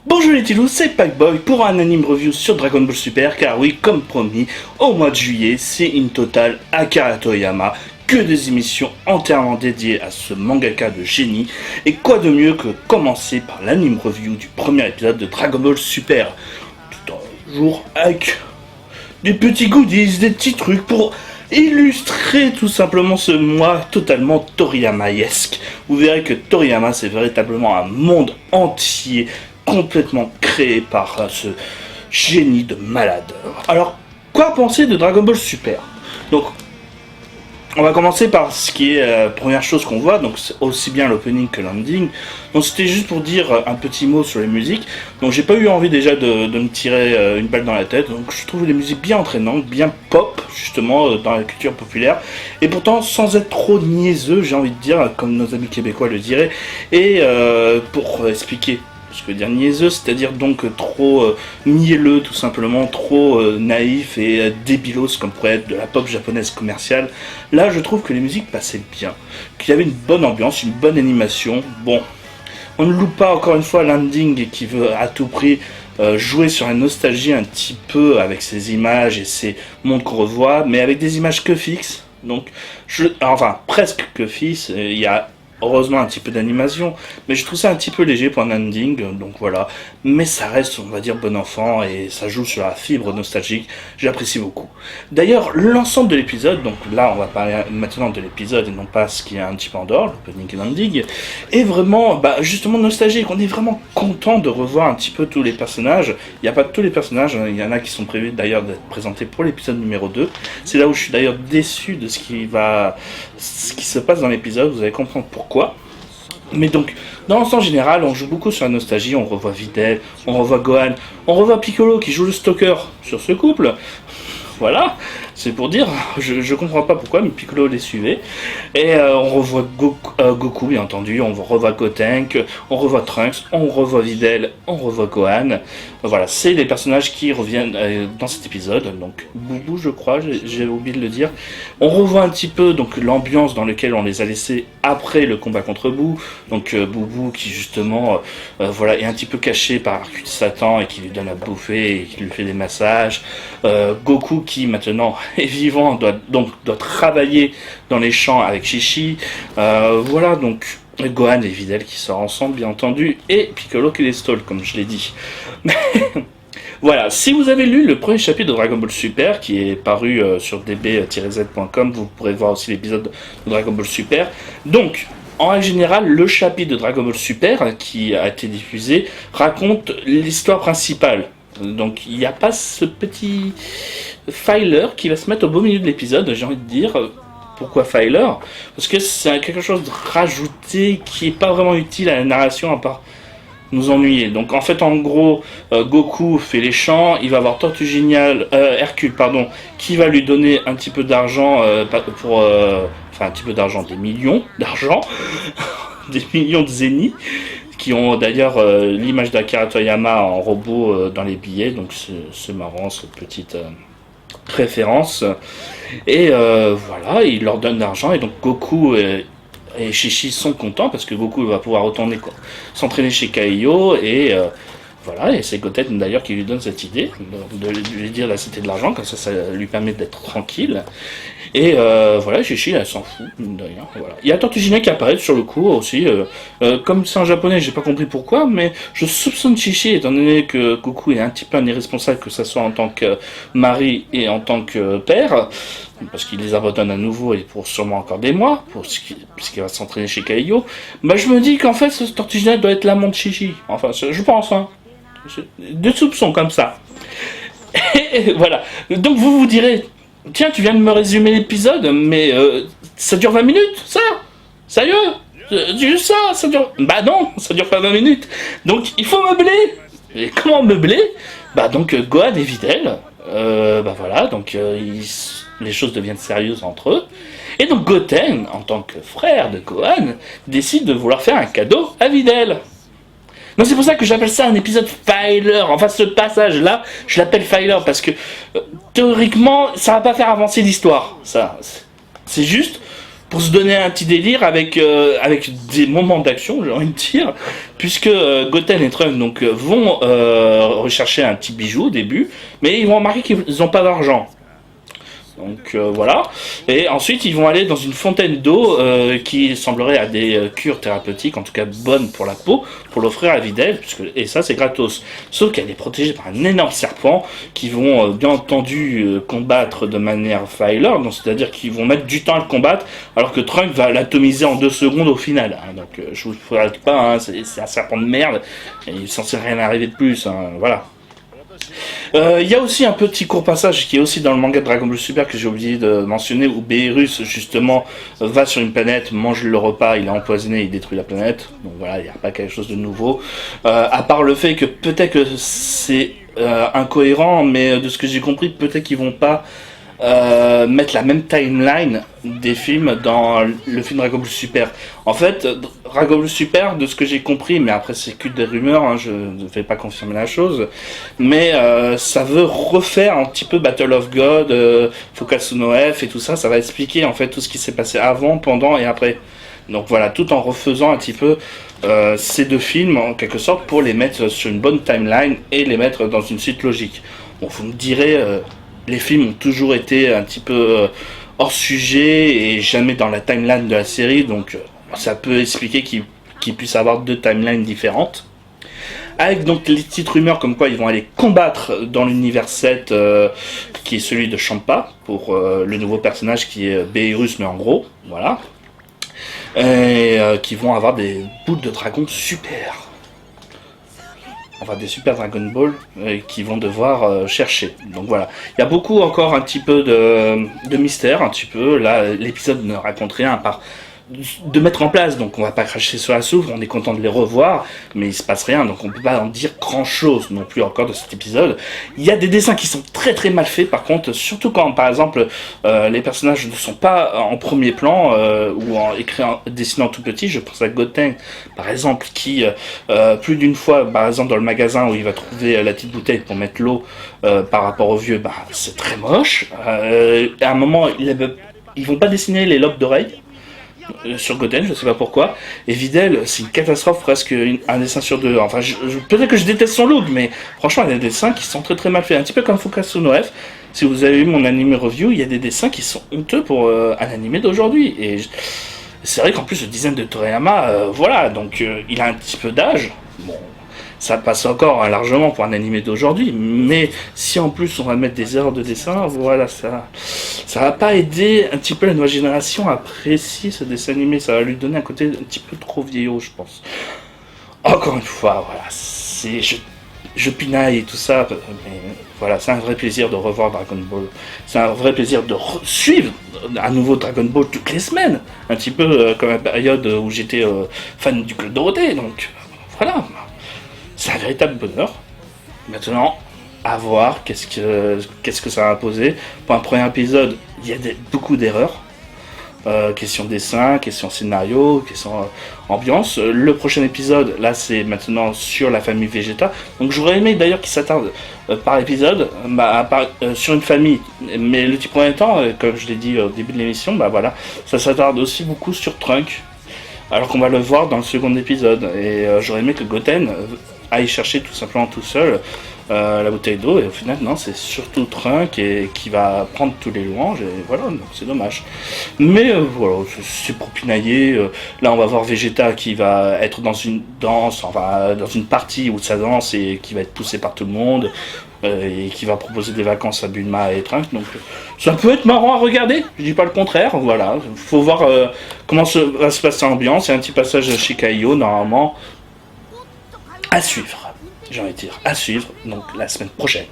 Bonjour les Tilous, c'est Packboy pour un anime review sur Dragon Ball Super, car oui, comme promis, au mois de juillet, c'est une totale Akira Toriyama, que des émissions entièrement dédiées à ce mangaka de génie, et quoi de mieux que commencer par l'anime review du premier épisode de Dragon Ball Super, tout un jour avec des petits goodies, des petits trucs pour illustrer tout simplement ce mois totalement Toriyamaesque. Vous verrez que Toriyama c'est véritablement un monde entier complètement créé par ce génie de malade. Alors, quoi penser de Dragon Ball Super? Donc, on va commencer par ce qui est la première chose qu'on voit, donc c'est aussi bien l'opening que l'ending. Donc c'était juste pour dire un petit mot sur les musiques. Donc j'ai pas eu envie déjà de me tirer une balle dans la tête, donc je trouve les musiques bien entraînantes, bien pop justement dans la culture populaire, et pourtant sans être trop niaiseux, j'ai envie de dire, comme nos amis québécois le diraient. Et pour expliquer ce que dire niaiseux, c'est-à-dire donc trop mielleux tout simplement, trop naïf et débilos comme pourrait être de la pop japonaise commerciale. Là je trouve que les musiques passaient bien, qu'il y avait une bonne ambiance, une bonne animation. Bon, on ne loupe pas encore une fois l'ending qui veut à tout prix jouer sur la nostalgie un petit peu avec ces images et ces mondes qu'on revoit, mais avec des images que fixes. Donc, enfin presque que fixes, il y a heureusement un petit peu d'animation, mais je trouve ça un petit peu léger pour un ending, donc voilà. Mais ça reste, on va dire, bon enfant, et ça joue sur la fibre nostalgique, j'apprécie beaucoup. D'ailleurs, l'ensemble de l'épisode, donc là on va parler maintenant de l'épisode et non pas ce qui est un petit peu en dehors, l'opening et l'ending, est vraiment, justement nostalgique, on est vraiment content de revoir un petit peu tous les personnages. Il n'y a pas tous les personnages, il y en a qui sont prévus d'ailleurs d'être présentés pour l'épisode numéro 2, c'est là où je suis d'ailleurs déçu de ce qui se passe dans l'épisode, vous allez comprendre pourquoi. Mais donc, dans l'ensemble général, on joue beaucoup sur la nostalgie, on revoit Videl, on revoit Gohan, on revoit Piccolo qui joue le stalker sur ce couple. Voilà, c'est pour dire, je comprends pas pourquoi, mais Piccolo les suivait. Et on revoit Goku, bien entendu, on revoit Gotenk, on revoit Trunks, on revoit Videl, on revoit Gohan. Voilà, c'est les personnages qui reviennent dans cet épisode. Donc Boubou, je crois, j'ai oublié de le dire. On revoit un petit peu donc l'ambiance dans laquelle on les a laissés après le combat contre Boo. Donc Boubou qui justement voilà, est un petit peu caché par Hercule Satan et qui lui donne à bouffer et qui lui fait des massages. Goku qui maintenant est vivant doit travailler dans les champs avec Chichi. Voilà, donc Gohan et Videl qui sortent ensemble bien entendu, et Piccolo qui les stole comme je l'ai dit. Voilà, si vous avez lu le premier chapitre de Dragon Ball Super qui est paru sur db-z.com, vous pourrez voir aussi l'épisode de Dragon Ball Super. Donc en règle générale, le chapitre de Dragon Ball Super qui a été diffusé raconte l'histoire principale. Donc il n'y a pas ce petit filer qui va se mettre au beau milieu de l'épisode, j'ai envie de dire. Pourquoi filer? Parce que c'est quelque chose de rajouté qui n'est pas vraiment utile à la narration à part nous ennuyer. Donc en fait en gros, Goku fait les champs, il va avoir Tortue Géniale, Hercule pardon, qui va lui donner un petit peu d'argent enfin un petit peu d'argent, des millions d'argent, des millions de zénith, qui ont d'ailleurs l'image d'Akira Toriyama en robot dans les billets, donc c'est marrant cette petite référence. Et voilà, il leur donne de l'argent, et donc Goku et Chichi sont contents parce que Goku va pouvoir retourner s'entraîner chez Kaiyo, et voilà, et c'est Goten d'ailleurs qui lui donne cette idée de lui dire là c'était de l'argent, comme ça lui permet d'être tranquille. Et voilà, Chichi elle s'en fout de rien. Voilà. Il y a Tortugine qui apparaît sur le coup aussi. Comme c'est en japonais, j'ai pas compris pourquoi, mais je soupçonne Chichi étant donné que Goku est un petit peu un irresponsable, que ce soit en tant que mari et en tant que père, parce qu'il les abandonne à nouveau et pour sûrement encore des mois, puisqu'il va s'entraîner chez Kaiyo. Je me dis qu'en fait ce Tortugine doit être l'amant de Chichi. Enfin, je pense, hein. Deux soupçons comme ça. Et voilà. Donc vous vous direz, tiens, tu viens de me résumer l'épisode, mais ça dure 20 minutes, ça? Sérieux? Juste ça, ça dure... Bah non, ça dure pas 20 minutes. Donc il faut meubler. Et comment meubler? Donc Gohan et Videl, voilà, donc les choses deviennent sérieuses entre eux. Et donc Goten, en tant que frère de Gohan, décide de vouloir faire un cadeau à Videl. Donc c'est pour ça que j'appelle ça un épisode filer. Enfin, ce passage-là, je l'appelle filer parce que théoriquement, ça va pas faire avancer l'histoire. Ça, c'est juste pour se donner un petit délire avec des moments d'action, j'ai envie de dire, puisque Goten et Trunks donc vont rechercher un petit bijou au début, mais ils vont remarquer qu'ils n'ont pas d'argent. Donc voilà. Et ensuite ils vont aller dans une fontaine d'eau qui semblerait à des cures thérapeutiques, en tout cas bonnes pour la peau, pour l'offrir à Videl, et ça c'est gratos. Sauf qu'elle est protégée par un énorme serpent qui vont bien entendu combattre de manière filer, donc c'est-à-dire qu'ils vont mettre du temps à le combattre, alors que Trunks va l'atomiser en 2 secondes au final. Hein. Donc je vous prête pas, hein, c'est un serpent de merde, et il est censé rien arriver de plus, hein, voilà. Il y a aussi un petit court passage qui est aussi dans le manga de Dragon Ball Super que j'ai oublié de mentionner, où Beerus justement va sur une planète, mange le repas, il est empoisonné, il détruit la planète. Donc voilà, il n'y a pas quelque chose de nouveau. À part le fait que peut-être que c'est incohérent, mais de ce que j'ai compris, peut-être qu'ils vont pas mettre la même timeline des films dans le film Dragon Ball Super. En fait, Dragon Ball Super, de ce que j'ai compris, mais après c'est que des rumeurs, hein, je ne vais pas confirmer la chose, mais ça veut refaire un petit peu Battle of God, Fukatsu no F et tout ça, ça va expliquer en fait tout ce qui s'est passé avant, pendant et après. Donc voilà, tout en refaisant un petit peu ces 2 films en quelque sorte pour les mettre sur une bonne timeline et les mettre dans une suite logique. Bon, vous me direz, les films ont toujours été un petit peu hors sujet et jamais dans la timeline de la série, donc ça peut expliquer qu'ils puissent avoir 2 timelines différentes. Avec donc les petites rumeurs comme quoi ils vont aller combattre dans l'univers 7 qui est celui de Champa pour le nouveau personnage qui est Beerus, mais en gros, voilà. Et qui vont avoir des boules de dragon super. Enfin des super Dragon Ball qui vont devoir chercher. Donc voilà, il y a beaucoup encore un petit peu de mystère, un petit peu. Là, l'épisode ne raconte rien à part de mettre en place, donc on va pas cracher sur la soupe, on est content de les revoir, mais il se passe rien, donc on peut pas en dire grand chose non plus encore de cet épisode. Il y a des dessins qui sont très très mal faits par contre, surtout quand par exemple les personnages ne sont pas en premier plan ou dessinés en tout petit. Je pense à Goten par exemple qui plus d'une fois par exemple dans le magasin où il va trouver la petite bouteille pour mettre l'eau par rapport au vieux, bah c'est très moche. À un moment ils vont pas dessiner les lobes d'oreilles sur Goten, je sais pas pourquoi. Et Videl, c'est une catastrophe, presque un dessin sur 2. Enfin, peut-être que je déteste son look, mais franchement, il y a des dessins qui sont très très mal faits. Un petit peu comme Fukatsu no F. Si vous avez vu mon anime review, il y a des dessins qui sont honteux pour un animé d'aujourd'hui. Et c'est vrai qu'en plus, le design de Toriyama, voilà, donc il a un petit peu d'âge. Bon, ça passe encore largement pour un animé d'aujourd'hui, mais si en plus on va mettre des erreurs de dessin, voilà, ça va pas aider un petit peu la nouvelle génération à apprécier ce dessin animé, ça va lui donner un côté un petit peu trop vieillot, je pense. Encore une fois, voilà, je pinaille et tout ça, mais voilà, c'est un vrai plaisir de revoir Dragon Ball. C'est un vrai plaisir de suivre à nouveau Dragon Ball toutes les semaines, un petit peu comme la période où j'étais fan du Club Dorothée, donc voilà. C'est un véritable bonheur. Maintenant, à voir qu'est-ce que ça va poser. Pour un premier épisode, il y a beaucoup d'erreurs. Question dessin, question scénario, question ambiance. Le prochain épisode, là, c'est maintenant sur la famille Vegeta. Donc j'aurais aimé d'ailleurs qu'il s'attarde par épisode sur une famille. Mais le petit premier temps, comme je l'ai dit au début de l'émission, bah voilà, ça s'attarde aussi beaucoup sur Trunks. Alors qu'on va le voir dans le second épisode. Et j'aurais aimé que Goten aille chercher tout simplement tout seul la bouteille d'eau, et au final non, c'est surtout Trunks qui va prendre tous les louanges, et voilà, donc c'est dommage. Mais voilà, c'est pour pinailler. Là on va voir Vegeta qui va être dans une danse, enfin dans une partie où ça danse et qui va être poussé par tout le monde, et qui va proposer des vacances à Bulma et Trunks, donc ça peut être marrant à regarder, je dis pas le contraire, voilà. Faut voir comment va se passer l'ambiance. Il y a un petit passage chez Kaio normalement à suivre, j'ai envie de dire, à suivre, donc la semaine prochaine.